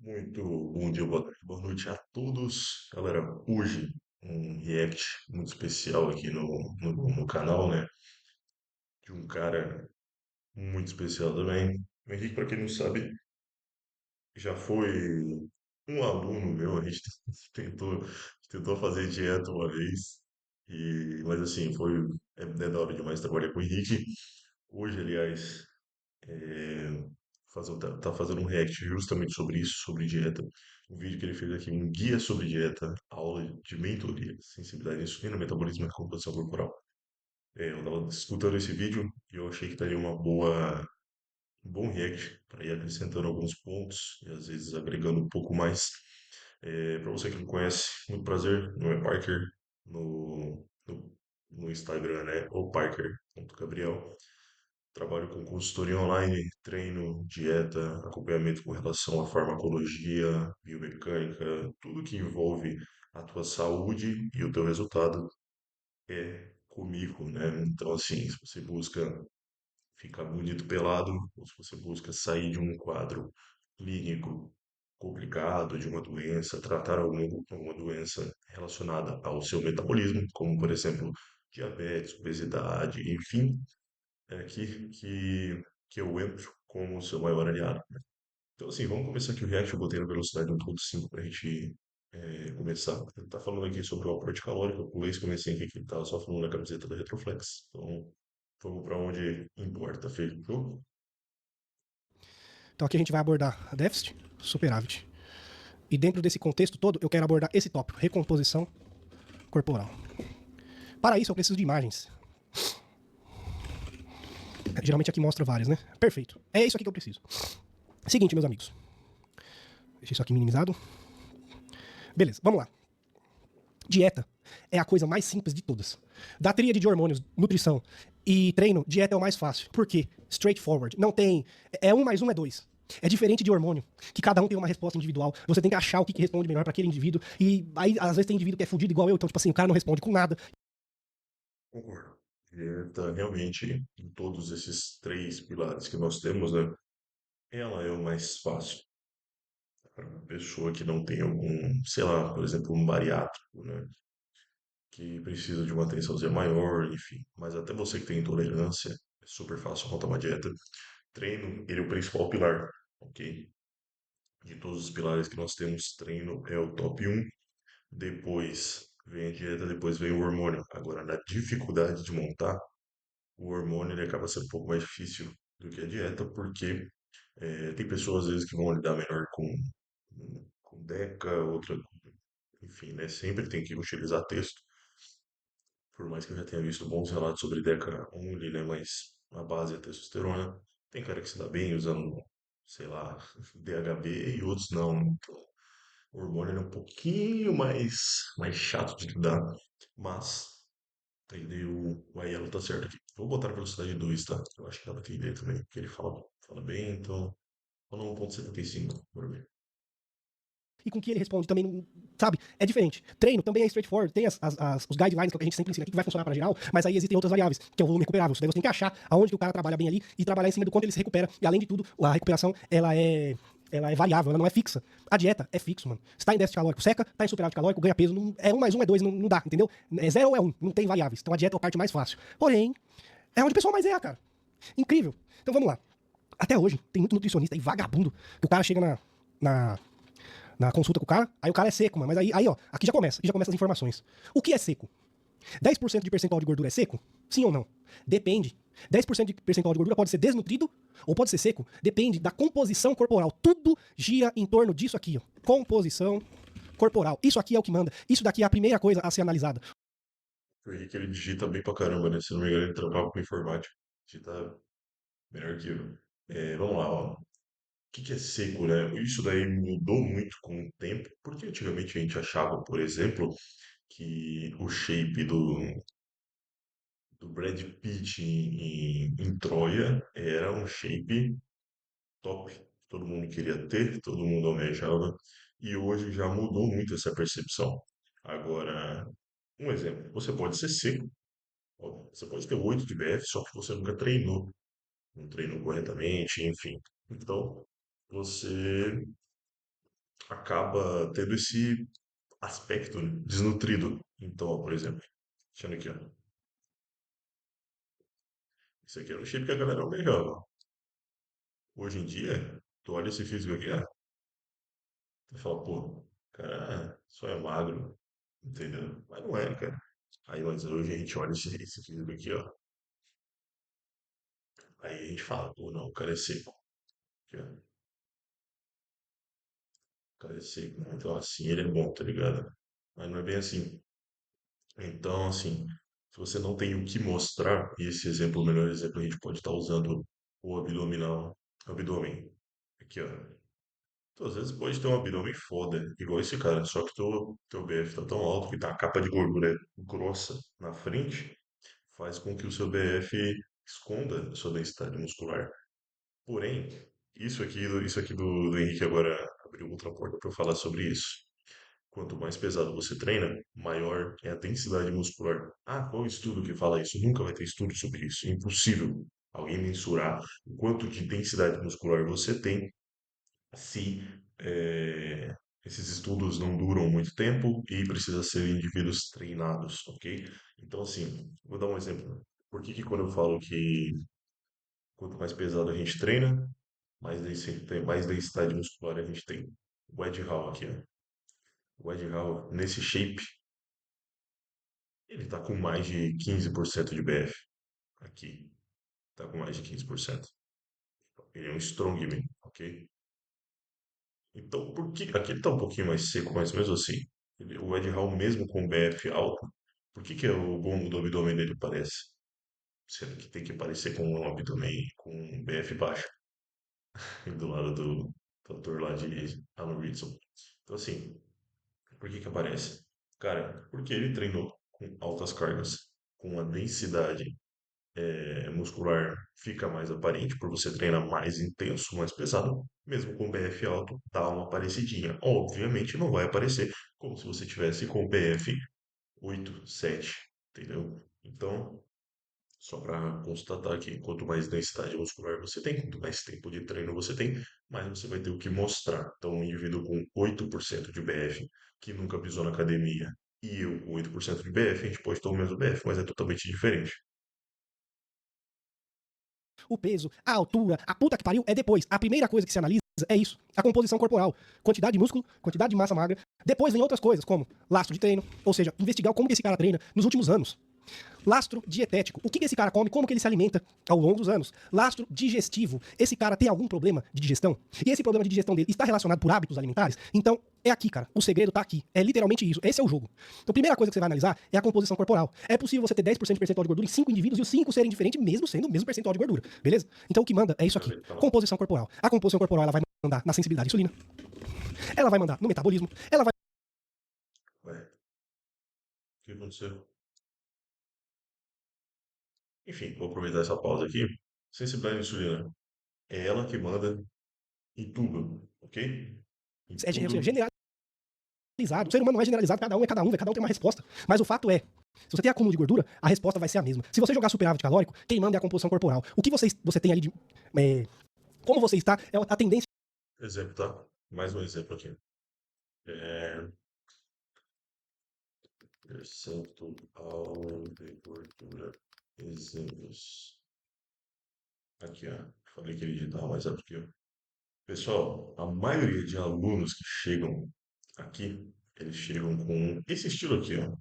Muito bom dia, boa tarde, boa noite a todos. Galera, hoje um react muito especial aqui no canal, né? De um cara muito especial também. O Henrique, para quem não sabe, já foi um aluno meu. A gente tentou fazer dieta uma vez, mas assim, é da hora demais trabalhar com o Henrique. Hoje, aliás, é, tá fazendo um react justamente sobre isso, sobre dieta. Um vídeo que ele fez aqui, um guia sobre dieta, aula de mentoria, sensibilidade à insulina, metabolismo e composição corporal. Eu estava escutando esse vídeo e eu achei que daria um bom react para ir acrescentando alguns pontos e às vezes agregando um pouco mais. Para você que não conhece, muito prazer, meu nome é Parker, no Instagram, né? Ou Parker.Gabriel. Trabalho com consultoria online, treino, dieta, acompanhamento com relação à farmacologia, biomecânica, tudo que envolve a tua saúde e o teu resultado é comigo, né? Então, assim, se você busca ficar bonito pelado, ou se você busca sair de um quadro clínico complicado, de uma doença, tratar alguma doença relacionada ao seu metabolismo, como, por exemplo, diabetes, obesidade, enfim, é que eu entro como o seu maior aliado. Então, assim, vamos começar aqui o React. Eu botei na velocidade 1.5 para a gente começar. Ele tá falando aqui sobre o aporte calórico. Eu pulei esse comecinho aqui que ele tava só falando da camiseta da Retroflex. Então, vamos para onde importa, fechou? Então aqui a gente vai abordar déficit, superávit. E dentro desse contexto todo, eu quero abordar esse tópico, recomposição corporal. Para isso, eu preciso de imagens. Geralmente aqui mostra várias, né? Perfeito. É isso aqui que eu preciso. Seguinte, meus amigos. Deixa isso aqui minimizado. Beleza, vamos lá. Dieta é a coisa mais simples de todas. Da tríade de hormônios, nutrição e treino, dieta é o mais fácil. Por quê? Straightforward. Não tem. É um mais um é dois. É diferente de hormônio, que cada um tem uma resposta individual. Você tem que achar o que responde melhor para aquele indivíduo. E aí, às vezes, tem indivíduo que é fudido igual eu. Então, tipo assim, o cara não responde com nada. Concordo. Tá realmente em todos esses três pilares que nós temos, né? Ela é o mais fácil para uma pessoa que não tem algum, sei lá, por exemplo, um bariátrico, né? Que precisa de uma atençãozinha maior, enfim. Mas até você que tem intolerância, é super fácil montar uma dieta. Treino, ele é o principal pilar, ok? De todos os pilares que nós temos, treino é o top um. Depois vem a dieta, depois vem o hormônio. Agora, na dificuldade de montar, o hormônio ele acaba sendo um pouco mais difícil do que a dieta, porque tem pessoas às vezes que vão lidar melhor com DECA, outra, enfim, né? Sempre tem que utilizar texto. Por mais que eu já tenha visto bons relatos sobre Deca Only, né? Mas a base é a testosterona. Tem cara que se dá bem usando, sei lá, DHB e outros não. Então, o hormônio é um pouquinho mais chato de lidar. Mas, entendeu? O Aiello tá certo aqui. Vou botar na velocidade 2, tá? Eu acho que dá pra entender também, porque ele fala bem, então. Fala 1.75, por ver. E com que ele responde também, sabe? É diferente. Treino também é straightforward. Tem os guidelines que a gente sempre ensina aqui, que vai funcionar para geral, mas aí existem outras variáveis, que é o volume recuperável. Isso daí você tem que achar aonde que o cara trabalha bem ali e trabalhar em cima do quanto ele se recupera. E além de tudo, a recuperação, ela é variável, ela não é fixa. A dieta é fixo, mano. Se tá em déficit calórico, seca, tá em superávit calórico, ganha peso. Não, é um mais um, é dois, não dá, entendeu? É zero ou é um, não tem variáveis. Então a dieta é a parte mais fácil. Porém, é onde o pessoal mais erra, cara. Incrível. Então vamos lá. Até hoje, tem muito nutricionista e vagabundo que o cara chega na, na consulta com o cara, aí o cara é seco, mano. Mas aí ó, aqui já começa as informações. O que é seco? 10% de percentual de gordura é seco? Sim ou não? Depende. 10% de percentual de gordura pode ser desnutrido ou pode ser seco. Depende da composição corporal. Tudo gira em torno disso aqui, ó. Composição corporal. Isso aqui é o que manda. Isso daqui é a primeira coisa a ser analisada. O Henrique, ele digita bem pra caramba, né? Se não me engano, ele trabalha com informática. Digita melhor que eu. Vamos lá, ó. Que é seco, né? Isso daí mudou muito com o tempo, porque antigamente a gente achava, por exemplo, que o shape do Brad Pitt em Troia era um shape top. Todo mundo queria ter, todo mundo almejava, e hoje já mudou muito essa percepção. Agora, um exemplo, você pode ser seco, ó, você pode ter 8 de BF, só que você nunca treinou, não treinou corretamente, enfim. Então, você acaba tendo esse aspecto desnutrido. Então, ó, por exemplo, deixando aqui, ó. Isso aqui era o shape que a galera almejava. Hoje em dia, tu olha esse físico aqui, ó, tu fala, pô, o cara só é magro, entendeu? Mas não é, cara. Aí, mas hoje a gente olha esse físico aqui, ó. Aí a gente fala, pô, não, o cara é seco. Aqui, ó. O cara é seco, né? Então, assim, ele é bom, tá ligado? Mas não é bem assim. Então, assim, se você não tem o que mostrar, e esse exemplo, o melhor exemplo, a gente pode estar usando o abdominal, abdômen. Aqui, ó. Tu às vezes pode ter um abdômen foda, igual esse cara, só que teu BF tá tão alto que tá a capa de gordura grossa na frente, faz com que o seu BF esconda a sua densidade muscular. Porém, isso aqui do Henrique agora abriu outra porta para eu falar sobre isso. Quanto mais pesado você treina, maior é a densidade muscular. Ah, qual estudo que fala isso? Nunca vai ter estudo sobre isso. É impossível alguém mensurar o quanto de densidade muscular você tem se esses estudos não duram muito tempo e precisa ser indivíduos treinados, ok? Então, assim, vou dar um exemplo. Por que que quando eu falo que quanto mais pesado a gente treina, mais densidade muscular a gente tem? O Ed Hall aqui, ó. O Ed Hall, nesse shape, ele tá com mais de 15% de BF. Aqui, tá com mais de 15%. Ele é um strongman, ok? Então, por que aqui ele tá um pouquinho mais seco, mas mesmo assim, o Ed Hall, mesmo com BF alto, por que que é o gongo do abdômen dele parece? Sendo que tem que parecer com um abdômen com BF baixo, do lado do ator lá de Alan Ritson. Então, assim, por que que aparece? Cara, porque ele treinou com altas cargas, com a densidade muscular fica mais aparente por você treinar mais intenso, mais pesado, mesmo com BF alto, dá uma parecidinha. Obviamente não vai aparecer como se você tivesse com BF 8, 7, entendeu? Então, só para constatar que quanto mais densidade muscular você tem, quanto mais tempo de treino você tem, mais você vai ter o que mostrar. Então, um indivíduo com 8% de BF, que nunca pisou na academia, e eu com 8% de BF, a gente pode ter o mesmo BF, mas é totalmente diferente. O peso, a altura, a puta que pariu é depois. A primeira coisa que se analisa é isso, a composição corporal, quantidade de músculo, quantidade de massa magra. Depois vem outras coisas, como lastro de treino, ou seja, investigar como que esse cara treina nos últimos anos. Lastro dietético. O que esse cara come, como que ele se alimenta ao longo dos anos. Lastro digestivo. Esse cara tem algum problema de digestão? E esse problema de digestão dele está relacionado por hábitos alimentares? Então, é aqui, cara. O segredo tá aqui. É literalmente isso. Esse é o jogo. Então, a primeira coisa que você vai analisar é a composição corporal. É possível você ter 10% de percentual de gordura em 5 indivíduos e os 5 serem diferentes, mesmo sendo o mesmo percentual de gordura. Beleza? Então, o que manda é isso aqui. Então, Composição corporal. A composição corporal ela vai mandar na sensibilidade à insulina. Ela vai mandar no metabolismo. Ela vai. ué, o que aconteceu? Enfim, vou aproveitar essa pausa aqui. Sensibilidade à insulina é ela que manda em tudo, ok? Em Ou seja, tudo. generalizado. O ser humano não é generalizado, cada um é cada um, cada um tem uma resposta. Mas o fato é, se você tem acúmulo de gordura, a resposta vai ser a mesma. Se você jogar superávit calórico, quem manda é a composição corporal. O que você tem ali de. é, como você está, é a tendência. Exemplo, tá? Mais um exemplo aqui. É, percentual de gordura. Exemplos. Aqui, ó. Falei que ele digital, mas é porque, ó. Pessoal, a maioria de alunos que chegam aqui, eles chegam com esse estilo aqui, ó.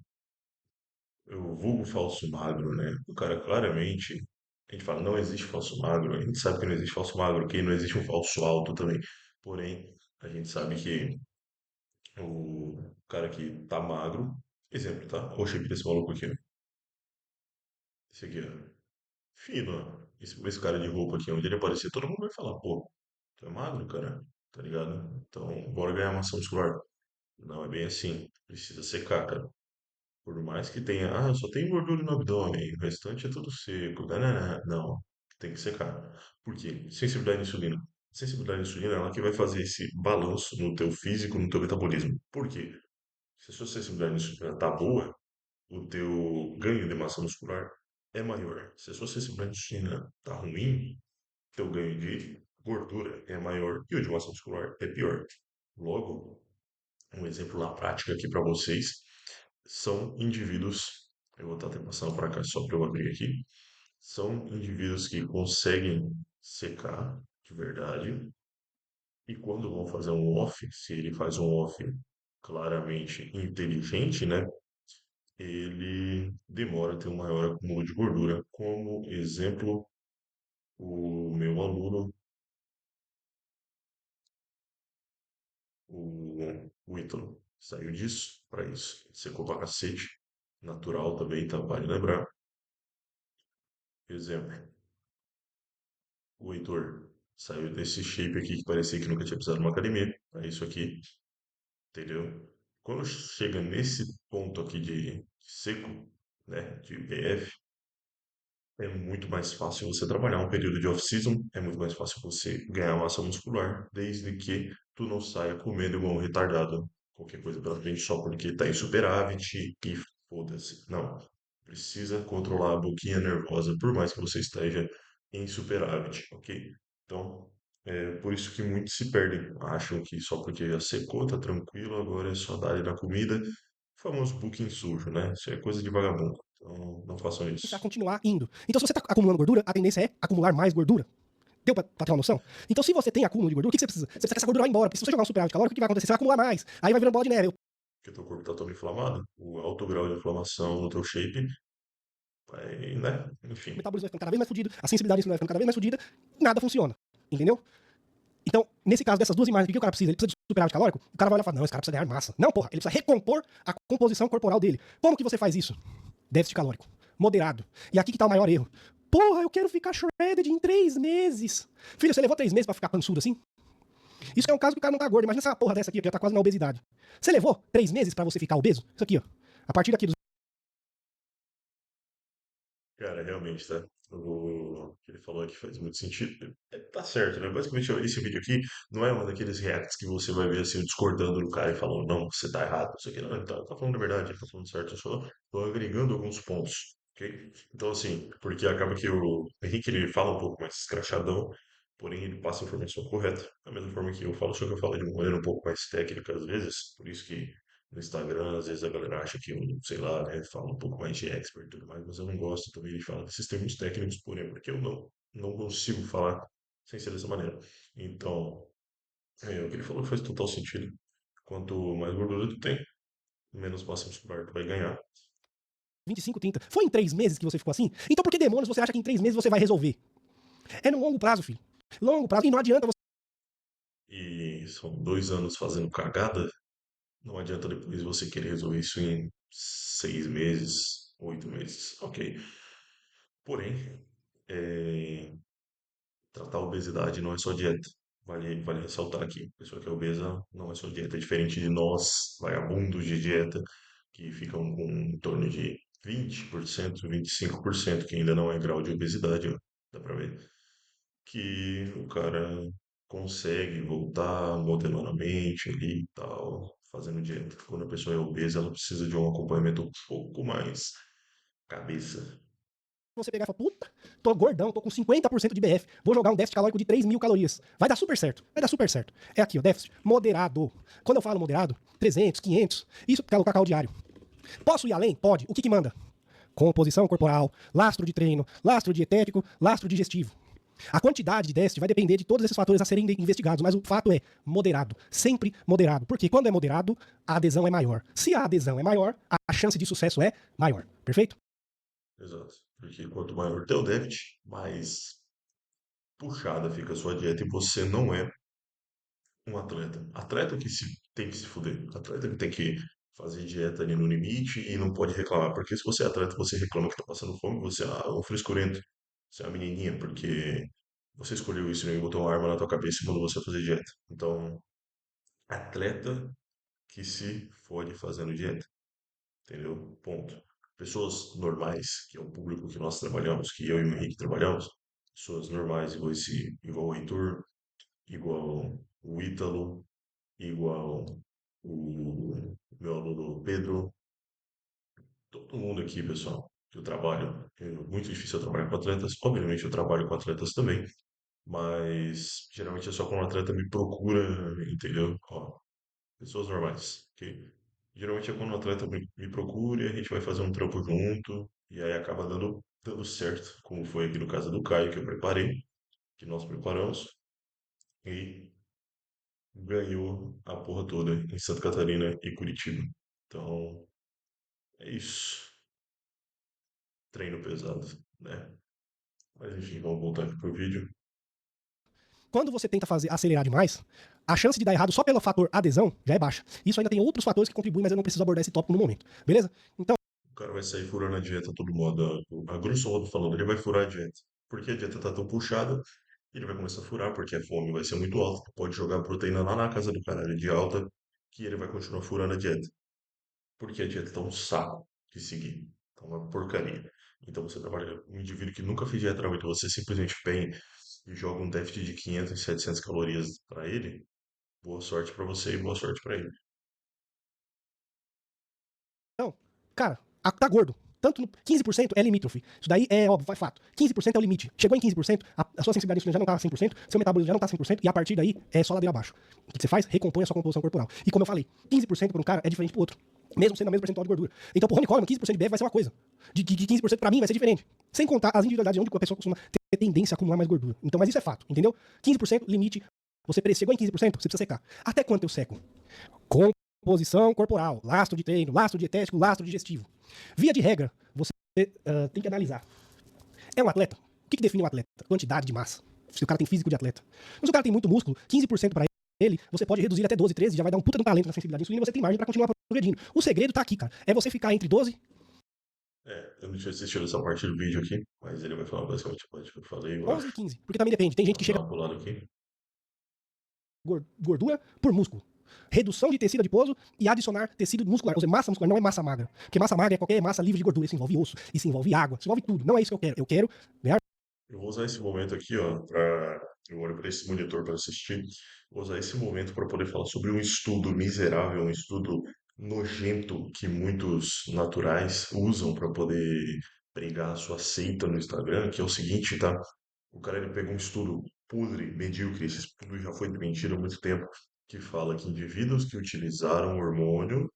O vulgo falso magro, né? O cara claramente, a gente fala, não existe falso magro, a gente sabe que não existe falso magro, que não existe um falso alto também. Porém, a gente sabe que o cara que tá magro, exemplo, tá? O shape desse maluco aqui, ó. Esse aqui, ó. Fino, ó. Esse cara de roupa aqui, onde ele aparecer, todo mundo vai falar, pô, tu é magro, cara, tá ligado? Então, bora ganhar massa muscular. Não é bem assim. Precisa secar, cara. Por mais que tenha, eu só tenho gordura no abdômen, o restante é tudo seco. Não, não, não, não. Tem que secar. Por quê? Sensibilidade à insulina. Sensibilidade à insulina é ela que vai fazer esse balanço no teu físico, no teu metabolismo. Por quê? Se a sua sensibilidade à insulina tá boa, o teu ganho de massa muscular é maior. Se a sua sensibilidade à insulina tá ruim, teu ganho de gordura é maior e o de massa muscular é pior. Logo, um exemplo na prática aqui para vocês são indivíduos, eu vou estar até passando para cá só para eu abrir aqui, são indivíduos que conseguem secar de verdade e quando vão fazer um off, se ele faz um off claramente inteligente, né? Ele demora a ter um maior acúmulo de gordura. Como exemplo, o meu aluno, o Ítalo, saiu disso para isso. Secou pra cacete, natural também, tá? Vale lembrar. Exemplo, o Heitor saiu desse shape aqui que parecia que nunca tinha pisado numa academia. É isso aqui, entendeu? Quando chega nesse ponto aqui de seco, né, de BF, é muito mais fácil você trabalhar um período de off-season, é muito mais fácil você ganhar massa muscular, desde que tu não saia comendo igual um retardado, qualquer coisa pela frente só porque tá em superávit e foda-se. Não, precisa controlar a boquinha nervosa, por mais que você esteja em superávit, ok? Então, é por isso que muitos se perdem, acham que só porque já secou, tá tranquilo, agora é só dar ali na comida, o famoso booking sujo, né? Isso é coisa de vagabundo, então não façam isso. A continuar indo. Então, se você está acumulando gordura, a tendência é acumular mais gordura. Deu pra ter uma noção? Então, se você tem acúmulo de gordura, o que você precisa? Você precisa que essa gordura vá embora. Porque se você jogar um superávit calórico, o que vai acontecer? Você vai acumular mais. Aí vai virando bola de neve. O Porque teu corpo está todo inflamado, o alto grau de inflamação no teu shape vai, né? Enfim, metabolismo vai ficando cada vez mais fudido, a sensibilidade vai ficando cada vez mais fudida, nada funciona. Entendeu? Então, nesse caso dessas duas imagens, o que o cara precisa? Ele precisa de superávit calórico? O cara vai olhar e falar, não, esse cara precisa ganhar massa. Não, porra, ele precisa recompor a composição corporal dele. Como que você faz isso? Déficit calórico. Moderado. E aqui que tá o maior erro. Porra, eu quero ficar shredded em 3 meses. Filho, você levou 3 meses pra ficar pançudo assim? Isso é um caso que o cara não tá gordo. Imagina essa porra dessa aqui, que já tá quase na obesidade. Você levou 3 meses pra você ficar obeso? Isso aqui, ó. A partir daqui dos cara, realmente, tá? O que ele falou aqui faz muito sentido. É, tá certo, né? Basicamente, esse vídeo aqui não é um daqueles reacts que você vai ver assim, discordando do cara e falando, não, você tá errado, isso aqui não, ele tá falando a verdade, ele tá falando certo, eu só tô agregando alguns pontos, ok? Então, assim, porque acaba que o Henrique ele fala um pouco mais escrachadão, porém ele passa a informação correta, da mesma forma que eu falo, só que eu falo de uma maneira um pouco mais técnica às vezes, por isso que no Instagram, às vezes a galera acha que eu, sei lá, né, falo um pouco mais de expert e tudo mais, mas eu não gosto também de falar desses termos técnicos, porém, porque eu não consigo falar sem ser dessa maneira. Então, o que ele falou faz total sentido. Quanto mais gordura tu tem, menos massa muscular tu vai ganhar. 25, 30. Foi em 3 meses que você ficou assim? Então por que demônios você acha que em 3 meses você vai resolver? É no longo prazo, filho. Longo prazo. E não adianta você E são 2 anos fazendo cagada, não adianta depois você querer resolver isso em 6 meses, 8 meses. Ok. Porém, é, tratar a obesidade não é só dieta. Vale ressaltar aqui. A pessoa que é obesa não é só dieta. É diferente de nós, vagabundos de dieta, que ficam com em torno de 20%, 25%, que ainda não é grau de obesidade, ó, dá pra ver. Que o cara consegue voltar modelosamente ali e tal, fazendo dieta. Quando a pessoa é obesa, ela precisa de um acompanhamento um pouco mais cabeça. você pegar e falar, puta, tô gordão, tô com 50% de BF, vou jogar um déficit calórico de 3.000 calorias. Vai dar super certo, vai dar super certo. É aqui, ó, déficit moderado. Quando eu falo moderado, 300, 500, isso pelo cacau diário. Posso ir além? Pode. O que que manda? Composição corporal, lastro de treino, lastro dietético, lastro digestivo. A quantidade de déficit vai depender de todos esses fatores a serem investigados, mas o fato é moderado, sempre moderado. Porque quando é moderado, a adesão é maior. Se a adesão é maior, a chance de sucesso é maior. Perfeito? Exato. Porque quanto maior o teu déficit, mais puxada fica a sua dieta e você não é um atleta. Atleta que tem que se fuder. Atleta que tem que fazer dieta ali no limite e não pode reclamar. Porque se você é atleta, você reclama que tá passando fome, você é um frescurento. Você é uma menininha, porque você escolheu isso e botou uma arma na tua cabeça e mandou você fazer dieta. Então, atleta que se fode fazendo dieta. Entendeu? Ponto. Pessoas normais, que é o público que nós trabalhamos, que eu e o Henrique trabalhamos, pessoas normais, igual o Heitor, igual o Ítalo, igual o meu aluno Pedro, todo mundo aqui, pessoal, que eu trabalho. É muito difícil eu trabalhar com atletas, obviamente eu trabalho com atletas também, mas geralmente é só quando o atleta me procura, entendeu? Ó, pessoas normais, ok? Geralmente é quando o atleta me procura, a gente vai fazer um trampo junto, e aí acaba dando certo, como foi aqui no caso do Caio, que eu preparei, que nós preparamos, e ganhou a porra toda em Santa Catarina e Curitiba. Então, é isso. Treino pesado, né? Mas enfim, vamos voltar aqui pro vídeo. Quando você tenta fazer acelerar demais, a chance de dar errado só pelo fator adesão já é baixa. Isso ainda tem outros fatores que contribuem, mas eu não preciso abordar esse tópico no momento, beleza? Então, O cara vai sair furando a dieta todo modo. A grosso modo falando, ele vai furar a dieta. Porque a dieta tá tão puxada, ele vai começar a furar, porque a fome vai ser muito alta. Pode jogar a proteína lá na casa do caralho de alta, que ele vai continuar furando a dieta. Porque a dieta tá um saco de seguir. Tá uma porcaria. Então você trabalha com um indivíduo que nunca fez dieta, então você simplesmente pega e joga um déficit de 500, 700 calorias para ele. Boa sorte para você e boa sorte para ele. cara, tá gordo. Tanto no 15% é limítrofe. Isso daí é óbvio, é fato. 15% é o limite. Chegou em 15%, a sua sensibilidade insulina já não tá 100%, seu metabolismo já não tá 100%, e a partir daí é só ladeira abaixo. O que você faz? Recompõe a sua composição corporal. E como eu falei, 15% para um cara é diferente pro outro. Mesmo sendo a mesma percentual de gordura. Então, pro Ronnie Coleman, 15% de BF vai ser uma coisa. De 15% pra mim vai ser diferente. Sem contar as individualidades onde a pessoa costuma ter tendência a acumular mais gordura. Então, mas isso é fato, entendeu? 15% limite. Você chegou em 15%, você precisa secar. Até quanto eu seco? Composição corporal, lastro de treino, lastro dietético, lastro digestivo. Via de regra, você tem que analisar. É um atleta? O que define um atleta? Quantidade de massa. Se o cara tem físico de atleta. Mas se o cara tem muito músculo, 15% para ele, você pode reduzir até 12, 13, já vai dar um puta de um talento na sensibilidade insulina e você tem margem para continuar progredindo. O segredo tá aqui, cara. É você ficar entre 12. Eu não tinha assistido essa parte do vídeo aqui, mas ele vai falar basicamente a parte que eu falei, eu 11 acho. e 15. Porque também depende. Tem gente que Vamos dar chega uma pulada aqui. gordura por músculo. Redução de tecido adiposo e adicionar tecido muscular. Ou seja, massa muscular não é massa magra. Porque massa magra é qualquer massa livre de gordura. Isso envolve osso, isso envolve água, isso envolve tudo. Não é isso que eu quero. Eu quero ganhar. Eu vou usar esse momento aqui, ó, para eu olho para esse monitor para assistir. Vou usar esse momento para poder falar sobre um estudo miserável, um estudo nojento que muitos naturais usam para poder pregar a sua seita no Instagram, que é o seguinte, tá? O cara ele pegou um estudo podre, medíocre, esse estudo já foi desmentido há muito tempo, que fala que indivíduos que utilizaram hormônio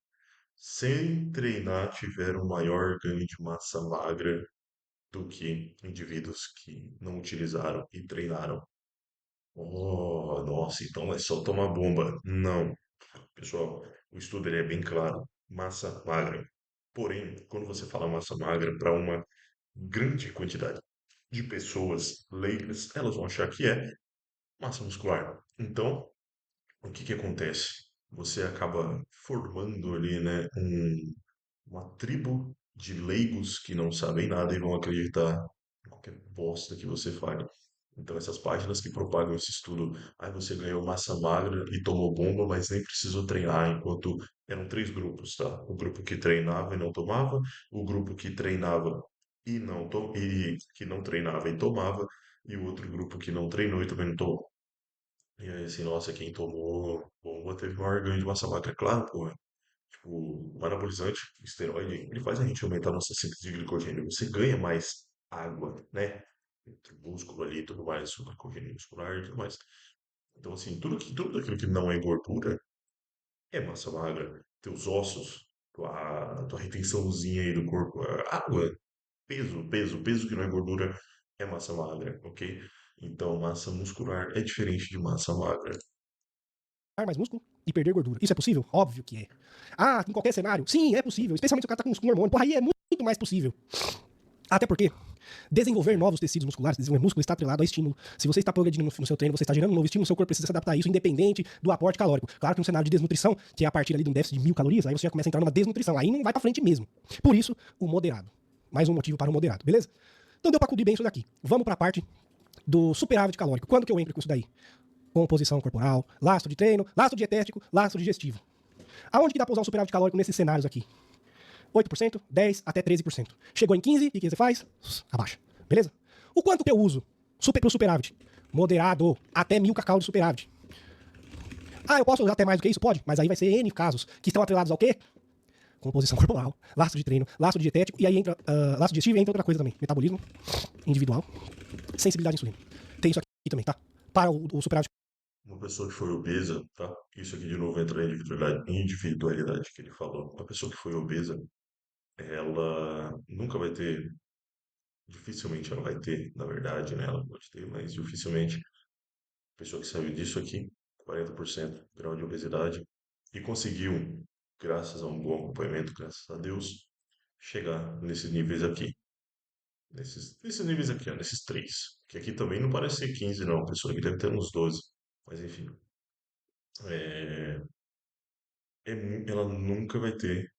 sem treinar tiveram maior ganho de massa magra do que indivíduos que não utilizaram e treinaram. Oh, nossa, então é só tomar bomba. Não, pessoal, o estudo ele é bem claro. Massa magra. Porém, quando você fala massa magra para uma grande quantidade de pessoas leigas, elas vão achar que é massa muscular. Então, o que que acontece? Você acaba formando ali, né, uma tribo de leigos que não sabem nada e vão acreditar em qualquer bosta que você fale. Então, essas páginas que propagam esse estudo, aí você ganhou massa magra e tomou bomba, mas nem precisou treinar, enquanto eram três grupos, tá? O grupo que treinava e não tomava, o grupo que treinava e que não treinava e tomava, e o outro grupo que não treinou e também não tomou. E aí, assim, nossa, quem tomou bomba teve maior ganho de massa magra, claro, pô. Tipo, o anabolizante, o esteroide, ele faz a gente aumentar a nossa síntese de glicogênio. Você ganha mais água, né? Entre o músculo ali e tudo mais, o glicogênio muscular e tudo mais. Então, assim, tudo aquilo que não é gordura é massa magra. Teus ossos, tua retençãozinha aí do corpo, água, peso que não é gordura é massa magra, ok? Então, massa muscular é diferente de massa magra. Mais músculo e perder gordura. Isso é possível? Óbvio que é. Ah, em qualquer cenário? Sim, é possível. Especialmente se o cara tá com hormônio. Porra, aí é muito mais possível. Até porque desenvolver novos tecidos musculares, desenvolver músculo está atrelado a estímulo. Se você está progredindo no seu treino, você está gerando um novo estímulo, seu corpo precisa se adaptar a isso, independente do aporte calórico. Claro que um cenário de desnutrição, que é a partir ali de um déficit de 1000 calorias, aí você já começa a entrar numa desnutrição. Aí não vai pra frente mesmo. Por isso, o moderado. Mais um motivo para o moderado, beleza? Então deu pra cobrir bem isso daqui. Vamos pra parte do superávit calórico. Quando que eu entro com isso daí? Composição corporal, lastro de treino, lastro dietético, lastro digestivo. Aonde que dá pra usar um superávit calórico nesses cenários aqui? 8%, 10% até 13%. Chegou em 15%, o que você faz? Abaixa. Beleza? O quanto que eu uso pro superávit? Moderado, até 1000 cacau de superávit. Ah, eu posso usar até mais do que isso? Pode, mas aí vai ser N casos que estão atrelados ao quê? Composição corporal, lastro de treino, lastro dietético, e aí entra lastro digestivo e entra outra coisa também. Metabolismo individual, sensibilidade à insulina. Tem isso aqui também, tá? Para o superávit uma pessoa que foi obesa, tá? Isso aqui de novo entra na individualidade que ele falou. Uma pessoa que foi obesa, ela nunca vai ter, dificilmente ela vai ter, na verdade, né? Ela pode ter, mas dificilmente. A pessoa que saiu disso aqui, 40% grau de obesidade, e conseguiu, graças a um bom acompanhamento, graças a Deus, chegar nesses níveis aqui. Nesses níveis aqui, ó, nesses três. Que aqui também não parece ser 15, não. A pessoa aqui deve ter uns 12. Mas enfim. É, ela nunca vai ter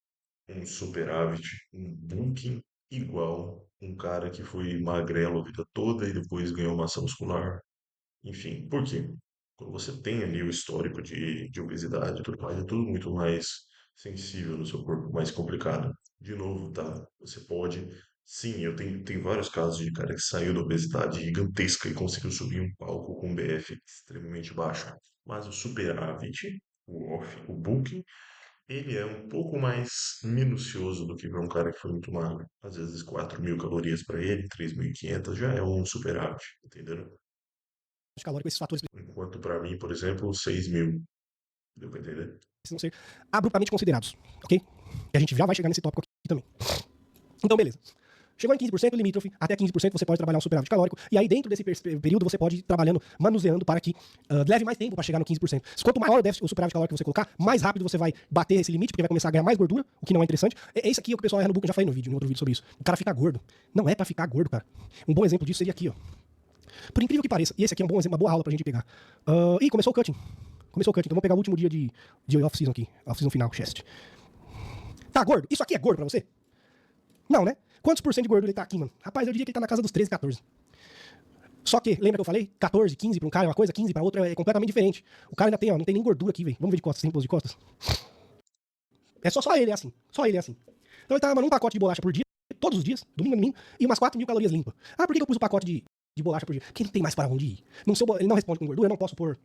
um superávit, um booking igual um cara que foi magrelo a vida toda e depois ganhou massa muscular. Enfim, por quê? Quando você tem ali o histórico de obesidade e tudo mais, é tudo muito mais sensível no seu corpo, mais complicado. De novo, tá? Você pode. Sim, eu tenho, tem vários casos de cara que saiu da obesidade gigantesca e conseguiu subir um palco com um BF extremamente baixo. Mas o superávit, o off, o booking, ele é um pouco mais minucioso do que para um cara que foi muito magro. Às vezes 4.000 calorias para ele, 3.500 já é um superávit, entendeu? calórico, esses fatores Enquanto para mim, por exemplo, 6.000. Deu para entender? precisam ser abruptamente considerados, ok? E a gente já vai chegar nesse tópico aqui também. Então, beleza. Chegou em 15%, limítrofe, até 15% você pode trabalhar um superávit calórico, e aí dentro desse período você pode ir trabalhando, manuseando para que leve mais tempo para chegar no 15%. Quanto maior o superávit calórico que você colocar, mais rápido você vai bater esse limite, porque vai começar a ganhar mais gordura, o que não é interessante. Esse aqui é o que o pessoal erra no book, eu já falei no vídeo, em outro vídeo sobre isso. O cara fica gordo. Não é para ficar gordo, cara. Um bom exemplo disso seria aqui, ó. Por incrível que pareça, e esse aqui é um bom exemplo, uma boa aula pra gente pegar. Ih, começou o cutting. Começou o cutting, então vamos pegar o último dia de off-season aqui. Off-season final, chest. Tá gordo? Isso aqui é gordo pra você? Não, né? Quantos por cento de gordura ele tá aqui, mano? Rapaz, eu diria que ele tá na casa dos 13, 14. Só que, lembra que eu falei? 14, 15 pra um cara é uma coisa, 15 pra outra é completamente diferente. O cara ainda tem, ó, não tem nem gordura aqui, velho. Vamos ver de costas, sem pose de costas. É só ele é assim. Só ele é assim. Então ele tá, mano, um pacote de bolacha por dia, todos os dias, domingo a domingo, e umas 4.000 calorias limpas. Ah, por que eu pus o pacote de bolacha por dia? Porque não tem mais para onde ir. Não, ele não responde com gordura, eu não posso pôr.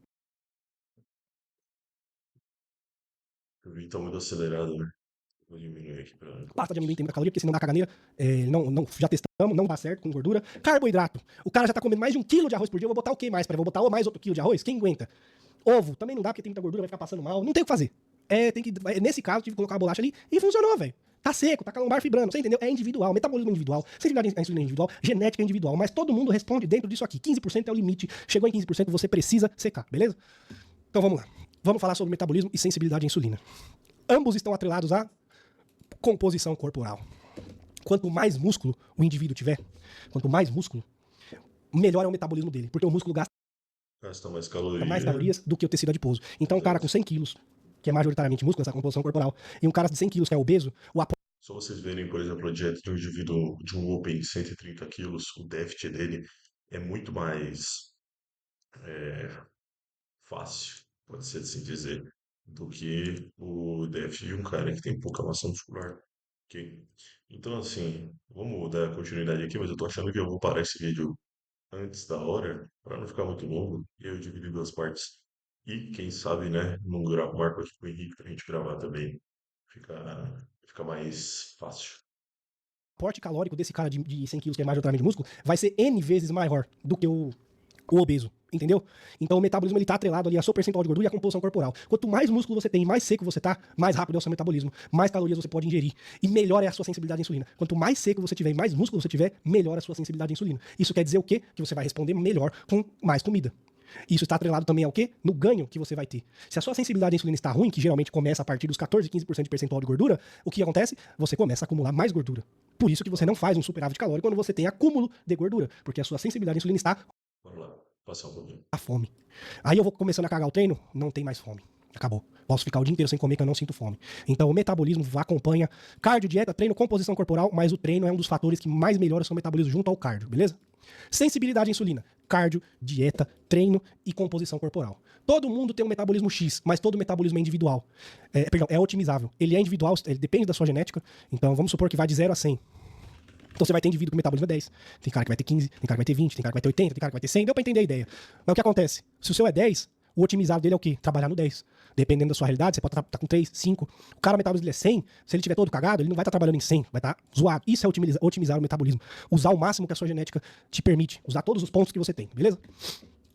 O vídeo tá muito acelerado, né? Vou diminuir aqui para. Pasta de amendoim tem muita caloria, porque senão dá caganeira. Já testamos, não dá certo com gordura. Carboidrato. O cara já tá comendo mais de 1 quilo de arroz por dia. Eu vou botar o que mais? Vou botar mais outro quilo de arroz? Quem aguenta? Ovo. Também não dá, porque tem muita gordura, vai ficar passando mal. Não tem o que fazer. Nesse caso, tive que colocar a bolacha ali e funcionou, velho. Tá seco, tá com lombar fibrando, você entendeu? É individual, metabolismo individual, sensibilidade à insulina individual, genética individual, mas todo mundo responde dentro disso aqui. 15% é o limite. Chegou em 15%, você precisa secar, beleza? Então vamos lá. Vamos falar sobre metabolismo e sensibilidade à insulina. Ambos estão atrelados à composição corporal. Quanto mais músculo o indivíduo tiver, quanto mais músculo, melhor é o metabolismo dele, porque o músculo gasta Gasta mais mais caloria. calorias do que o tecido adiposo. Então um cara com 100 quilos, que é majoritariamente músculo, essa composição corporal, e um cara de 100 quilos, que é obeso, o aporte Só vocês verem, por exemplo, a dieta de um indivíduo de um Open de 130 quilos, o déficit dele é muito mais fácil, pode ser assim dizer, do que o déficit de um cara que tem pouca massa muscular. Ok? Então, assim, vamos dar continuidade aqui, mas eu tô achando que eu vou parar esse vídeo antes da hora, para não ficar muito longo, e eu dividir em duas partes. E quem sabe, né, não marco aqui com o Henrique pra gente gravar também. Fica mais fácil. calórico desse cara de 100 quilos, que é majoritariamente músculo, vai ser N vezes maior do que o obeso, entendeu? Então o metabolismo ele tá atrelado ali a seu percentual de gordura e a composição corporal. Quanto mais músculo você tem, mais seco você tá, mais rápido é o seu metabolismo, mais calorias você pode ingerir e melhor é a sua sensibilidade à insulina. Quanto mais seco você tiver e mais músculo você tiver, melhor a sua sensibilidade à insulina. Isso quer dizer o quê? Que você vai responder melhor com mais comida. Isso está atrelado também ao quê? No ganho que você vai ter. Se a sua sensibilidade à insulina está ruim, que geralmente começa a partir dos 14, 15% de percentual de gordura, o que acontece? Você começa a acumular mais gordura. Por isso que você não faz um superávit calórico quando você tem acúmulo de gordura, porque a sua sensibilidade à insulina está Vamos lá, passar um pouquinho. a fome. Aí eu vou começando a cagar o treino, não tem mais fome. Acabou. Posso ficar o dia inteiro sem comer que eu não sinto fome. Então o metabolismo acompanha cardio, dieta, treino, composição corporal, mas o treino é um dos fatores que mais melhora o seu metabolismo junto ao cardio, beleza? Sensibilidade à insulina, cardio, dieta, treino e composição corporal. Todo mundo tem um metabolismo X, mas todo metabolismo é individual. É otimizável. Ele é individual, ele depende da sua genética. Então vamos supor que vai de 0 a 100. Então você vai ter indivíduo com metabolismo 10. Tem cara que vai ter 15, tem cara que vai ter 20, tem cara que vai ter 80, tem cara que vai ter 100. Deu pra entender a ideia. Mas o que acontece? Se o seu é 10, o otimizado dele é o quê? Trabalhar no 10. Dependendo da sua realidade, você pode estar com 3, 5. O cara, o metabolismo dele é 100. Se ele estiver todo cagado, ele não vai estar trabalhando em 100. Vai estar zoado. Isso é otimizar o metabolismo. Usar o máximo que a sua genética te permite. Usar todos os pontos que você tem, beleza?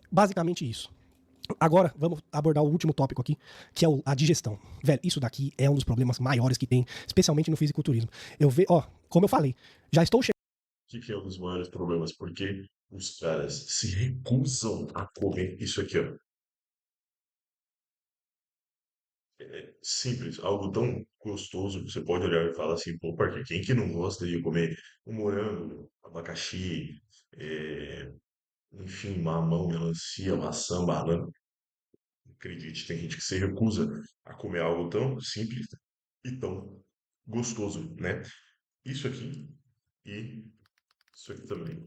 Basicamente isso. Agora, vamos abordar o último tópico aqui, que é a digestão. Velho, isso daqui é um dos problemas maiores que tem, especialmente no fisiculturismo. Eu vejo, ó, como eu falei, já estou chegando. Que é um dos maiores problemas? Porque os caras se recusam a comer isso aqui, ó. Simples, algo tão gostoso que você pode olhar e falar assim, pô, porque quem que não gosta de comer um morango, abacaxi, é, enfim, mamão, melancia, maçã, banana? Acredite, tem gente que se recusa a comer algo tão simples e tão gostoso, né? Isso aqui e isso aqui também,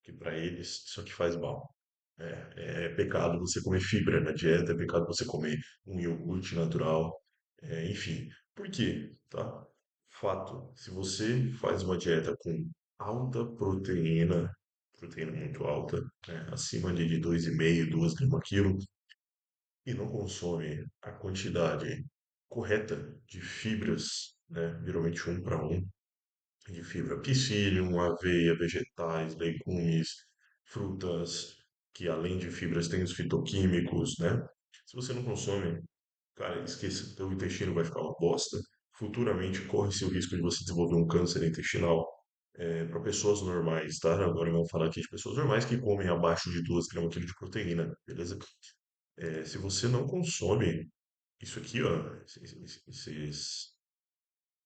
que para eles isso aqui faz mal. É pecado você comer fibra na dieta, é pecado você comer um iogurte natural, enfim. Por quê? Tá? Fato, se você faz uma dieta com alta proteína, proteína muito alta, né, acima de 2,5, 2 gramas quilo, e não consome a quantidade correta de fibras, né, geralmente 1 para 1, de fibra psyllium, aveia, vegetais, legumes, frutas, que além de fibras tem os fitoquímicos, né? Se você não consome, cara, esqueça, teu intestino vai ficar uma bosta. Futuramente corre-se o risco de você desenvolver um câncer intestinal. Para pessoas normais, tá? Agora vamos falar aqui de pessoas normais que comem abaixo de 2 gramas quilo de proteína, beleza? Se você não consome isso aqui, ó, esses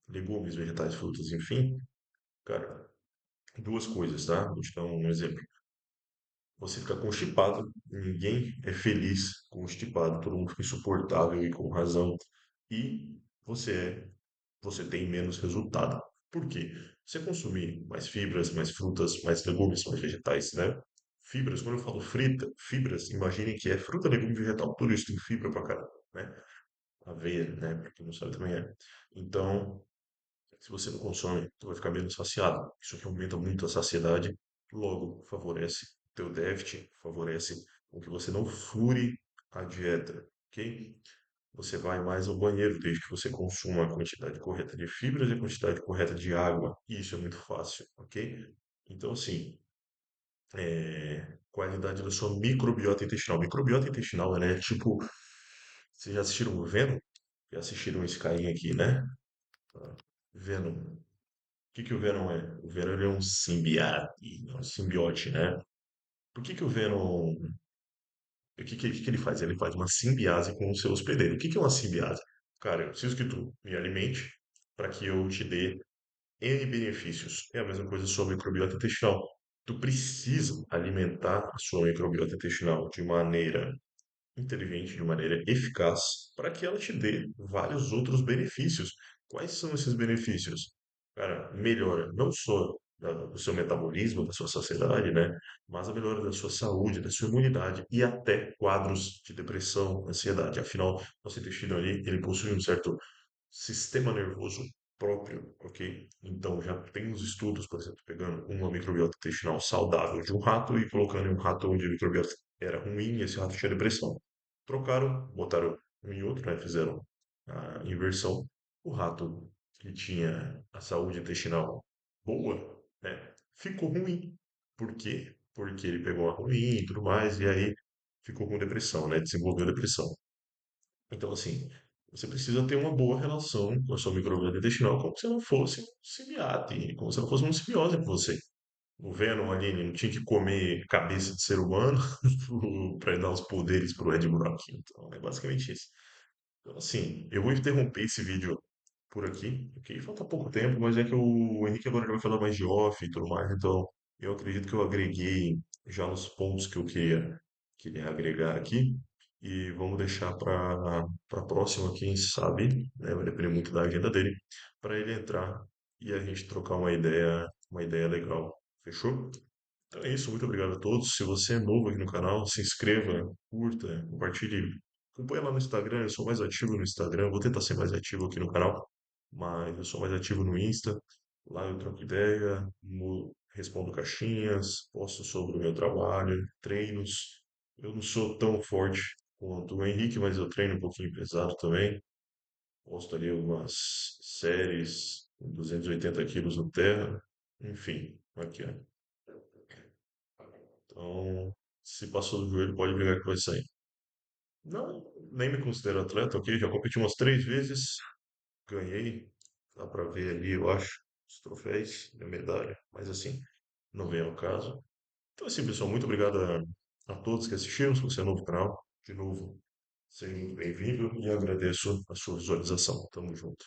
legumes, vegetais, frutas, enfim, cara, duas coisas, tá? Vou te dar um exemplo. Você fica constipado, ninguém é feliz constipado, todo mundo fica insuportável e com razão. E você você tem menos resultado. Por quê? Você consumir mais fibras, mais frutas, mais legumes, mais vegetais, né? Fibras, quando eu falo frita, fibras, imaginem que é fruta, legume, vegetal, tudo isso tem fibra pra caramba, né? Aveia, né? Pra quem não sabe também é. Então, se você não consome, tu vai ficar menos saciado. Isso aqui aumenta muito a saciedade, logo favorece o teu déficit, favorece com que você não fure a dieta, ok? Você vai mais ao banheiro desde que você consuma a quantidade correta de fibras e a quantidade correta de água. Isso é muito fácil, ok? Então, assim, qualidade da sua microbiota intestinal. Microbiota intestinal, ela é tipo, vocês já assistiram o Venom? Já assistiram esse carinha aqui, né? Venom. Que o Venom é? O Venom ele é um simbiate, um simbiote, né? Por que o Venom. O que ele faz? Ele faz uma simbiase com o seu hospedeiro. O que é uma simbiase? Cara, eu preciso que tu me alimente para que eu te dê N benefícios. É a mesma coisa sobre microbiota intestinal. Tu precisa alimentar a sua microbiota intestinal de maneira inteligente, de maneira eficaz, para que ela te dê vários outros benefícios. Quais são esses benefícios? Cara, melhora não só do seu metabolismo, da sua saciedade, né? Mas a melhora da sua saúde, da sua imunidade e até quadros de depressão, ansiedade. Afinal, nosso intestino ali, ele possui um certo sistema nervoso próprio, ok? Então já tem os estudos, por exemplo, pegando uma microbiota intestinal saudável de um rato e colocando em um rato onde a microbiota era ruim e esse rato tinha depressão. Trocaram, botaram um em outro, né? Fizeram a inversão. O rato que tinha a saúde intestinal boa, né? Ficou ruim. Por quê? Porque ele pegou a ruim e tudo mais, e aí ficou com depressão, né? Desenvolveu depressão. Então, assim, você precisa ter uma boa relação com a sua microbiota intestinal, como se não fosse um simbiate, como se não fosse uma simbiose com você. O Venom ali ele não tinha que comer cabeça de ser humano para dar os poderes pro Ed Brock. Então, é basicamente isso. Então, assim, eu vou interromper esse vídeo por aqui, ok? Falta pouco tempo, mas é que o Henrique agora já vai falar mais de off e tudo mais, então eu acredito que eu agreguei já os pontos que eu queria agregar aqui e vamos deixar para próxima, quem sabe, né? Vai depender muito da agenda dele, para ele entrar e a gente trocar uma ideia legal. Fechou? Então é isso, muito obrigado a todos. Se você é novo aqui no canal, se inscreva, curta, compartilhe. Acompanha lá no Instagram, eu sou mais ativo no Instagram, vou tentar ser mais ativo aqui no canal, mas eu sou mais ativo no Insta. Lá eu troco ideia, respondo caixinhas, posto sobre o meu trabalho, treinos. Eu não sou tão forte quanto o Henrique, mas eu treino um pouquinho pesado também. Posto ali algumas séries, 280 quilos no terra, enfim, aqui, ó. Então, Se passou do joelho, pode brigar que vai sair. Não, nem me considero atleta, ok? Já competi umas 3 vezes, ganhei, dá pra ver ali, eu acho, os troféus, minha medalha, mas assim, não vem ao caso. Então, assim, pessoal, muito obrigado a todos que assistiram. Se você é novo no canal, de novo, seja muito bem-vindo e agradeço a sua visualização. Tamo junto.